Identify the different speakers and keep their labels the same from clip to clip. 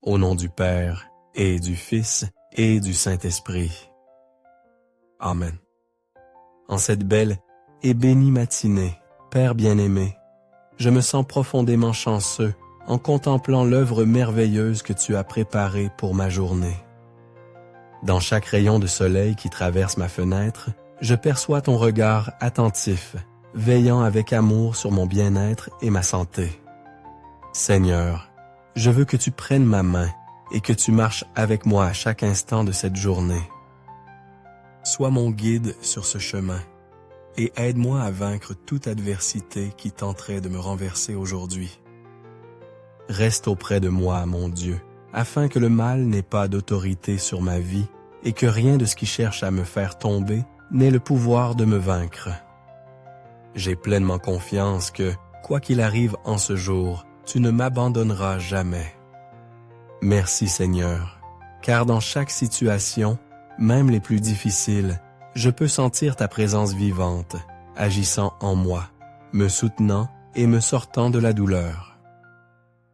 Speaker 1: Au nom du Père, et du Fils, et du Saint-Esprit. Amen. En cette belle et bénie matinée, Père bien-aimé, je me sens profondément chanceux en contemplant l'œuvre merveilleuse que tu as préparée pour ma journée. Dans chaque rayon de soleil qui traverse ma fenêtre, je perçois ton regard attentif, veillant avec amour sur mon bien-être et ma santé. Seigneur, je veux que tu prennes ma main et que tu marches avec moi à chaque instant de cette journée. Sois mon guide sur ce chemin et aide-moi à vaincre toute adversité qui tenterait de me renverser aujourd'hui. Reste auprès de moi, mon Dieu, afin que le mal n'ait pas d'autorité sur ma vie et que rien de ce qui cherche à me faire tomber n'ait le pouvoir de me vaincre. J'ai pleinement confiance que, quoi qu'il arrive en ce jour, tu ne m'abandonneras jamais. Merci Seigneur, car dans chaque situation, même les plus difficiles, je peux sentir ta présence vivante, agissant en moi, me soutenant et me sortant de la douleur.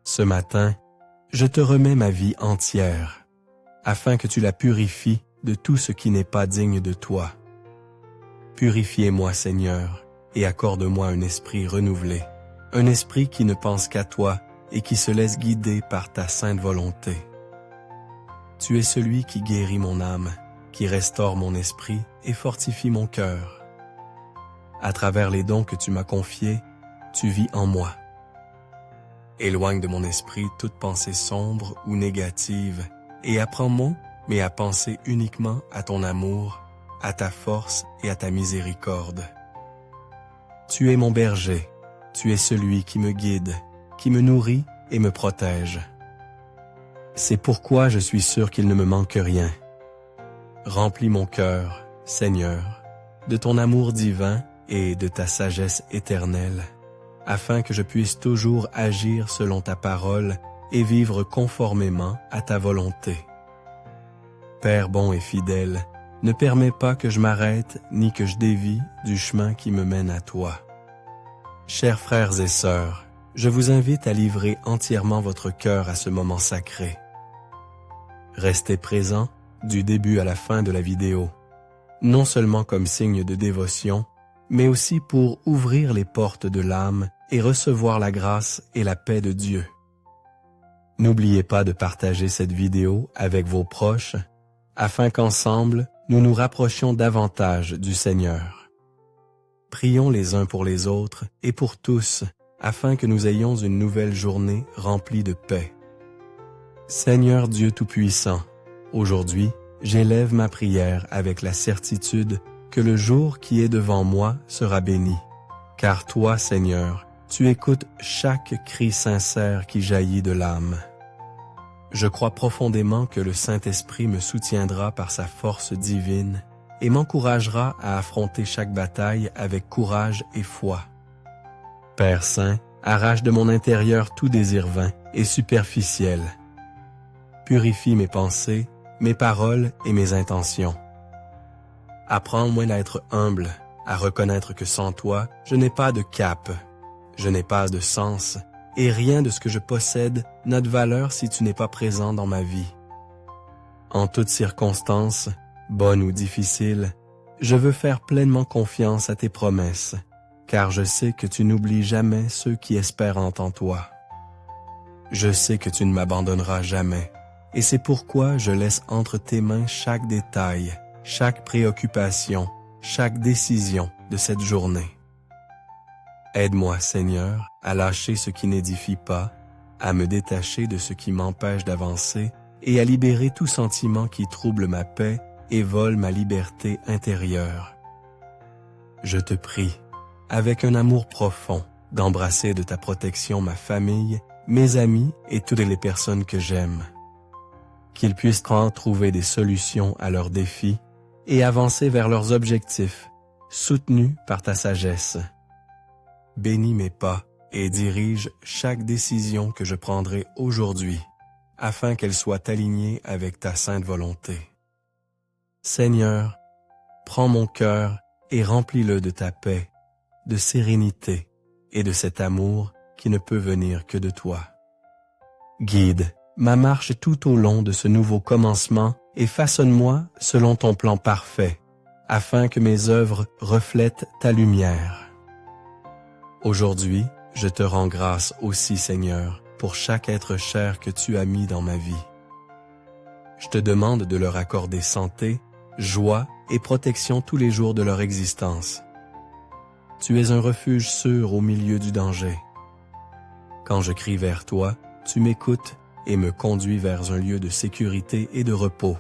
Speaker 1: Ce matin, je te remets ma vie entière, afin que tu la purifies de tout ce qui n'est pas digne de toi. Purifiez-moi, Seigneur, et accorde-moi un esprit renouvelé, un esprit qui ne pense qu'à toi et qui se laisse guider par ta sainte volonté. Tu es celui qui guérit mon âme, qui restaure mon esprit et fortifie mon cœur. À travers les dons que tu m'as confiés, tu vis en moi. Éloigne de mon esprit toute pensée sombre ou négative et apprends-moi, mais à penser uniquement à ton amour, à ta force et à ta miséricorde. Tu es mon berger, tu es celui qui me guide, qui me nourrit et me protège. C'est pourquoi je suis sûr qu'il ne me manque rien. Remplis mon cœur, Seigneur, de ton amour divin et de ta sagesse éternelle, afin que je puisse toujours agir selon ta parole et vivre conformément à ta volonté. Père bon et fidèle, ne permets pas que je m'arrête ni que je dévie du chemin qui me mène à toi. Chers frères et sœurs, je vous invite à livrer entièrement votre cœur à ce moment sacré. Restez présents du début à la fin de la vidéo, non seulement comme signe de dévotion, mais aussi pour ouvrir les portes de l'âme et recevoir la grâce et la paix de Dieu. N'oubliez pas de partager cette vidéo avec vos proches, afin qu'ensemble, nous nous rapprochions davantage du Seigneur. Prions les uns pour les autres et pour tous, afin que nous ayons une nouvelle journée remplie de paix. Seigneur Dieu Tout-Puissant, aujourd'hui, j'élève ma prière avec la certitude que le jour qui est devant moi sera béni. Car toi, Seigneur, tu écoutes chaque cri sincère qui jaillit de l'âme. Je crois profondément que le Saint-Esprit me soutiendra par sa force divine et m'encouragera à affronter chaque bataille avec courage et foi. Père Saint, arrache de mon intérieur tout désir vain et superficiel. Purifie mes pensées, mes paroles et mes intentions. Apprends-moi à être humble, à reconnaître que sans toi, je n'ai pas de cap, je n'ai pas de sens, et rien de ce que je possède n'a de valeur si tu n'es pas présent dans ma vie. En toutes circonstances, bonnes ou difficiles, je veux faire pleinement confiance à tes promesses, car je sais que tu n'oublies jamais ceux qui espèrent en toi. Je sais que tu ne m'abandonneras jamais, et c'est pourquoi je laisse entre tes mains chaque détail, chaque préoccupation, chaque décision de cette journée. Aide-moi, Seigneur, à lâcher ce qui n'édifie pas, à me détacher de ce qui m'empêche d'avancer et à libérer tout sentiment qui trouble ma paix et vole ma liberté intérieure. Je te prie, avec un amour profond, d'embrasser de ta protection ma famille, mes amis et toutes les personnes que j'aime. Qu'ils puissent trouver des solutions à leurs défis et avancer vers leurs objectifs, soutenus par ta sagesse. Bénis mes pas et dirige chaque décision que je prendrai aujourd'hui, afin qu'elle soit alignée avec ta sainte volonté. Seigneur, prends mon cœur et remplis-le de ta paix, de sérénité et de cet amour qui ne peut venir que de toi. Guide ma marche tout au long de ce nouveau commencement et façonne-moi selon ton plan parfait, afin que mes œuvres reflètent ta lumière. Aujourd'hui, je te rends grâce aussi, Seigneur, pour chaque être cher que tu as mis dans ma vie. Je te demande de leur accorder santé, joie et protection tous les jours de leur existence. Tu es un refuge sûr au milieu du danger. Quand je crie vers toi, tu m'écoutes et me conduis vers un lieu de sécurité et de repos.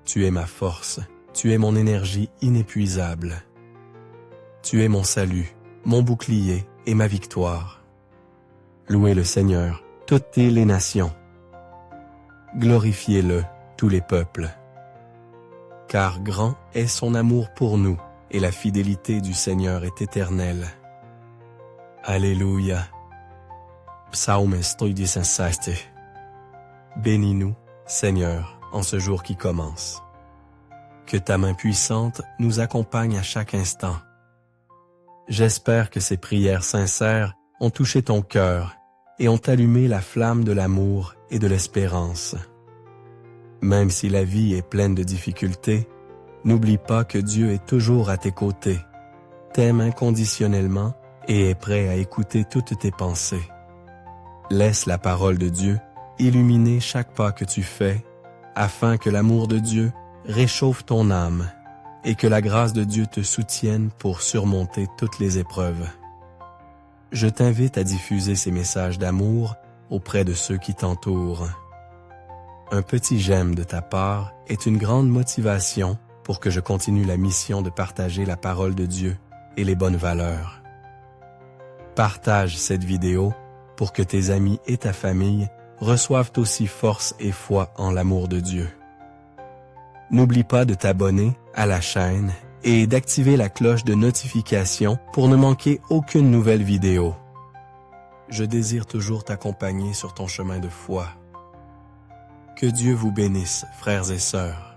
Speaker 1: Tu es ma force, tu es mon énergie inépuisable. Tu es mon salut, mon bouclier et ma victoire. Louez le Seigneur, toutes les nations. Glorifiez-le, tous les peuples. Car grand est son amour pour nous, et la fidélité du Seigneur est éternelle. Alléluia. Psaume 116. Bénis-nous, Seigneur, en ce jour qui commence. Que ta main puissante nous accompagne à chaque instant. J'espère que ces prières sincères ont touché ton cœur et ont allumé la flamme de l'amour et de l'espérance. Même si la vie est pleine de difficultés, n'oublie pas que Dieu est toujours à tes côtés, t'aime inconditionnellement et est prêt à écouter toutes tes pensées. Laisse la parole de Dieu illuminer chaque pas que tu fais, afin que l'amour de Dieu réchauffe ton âme et que la grâce de Dieu te soutienne pour surmonter toutes les épreuves. Je t'invite à diffuser ces messages d'amour auprès de ceux qui t'entourent. Un petit j'aime de ta part est une grande motivation pour que je continue la mission de partager la parole de Dieu et les bonnes valeurs. Partage cette vidéo pour que tes amis et ta famille reçoivent aussi force et foi en l'amour de Dieu. N'oublie pas de t'abonner à la chaîne et d'activer la cloche de notification pour ne manquer aucune nouvelle vidéo. Je désire toujours t'accompagner sur ton chemin de foi. Que Dieu vous bénisse, frères et sœurs.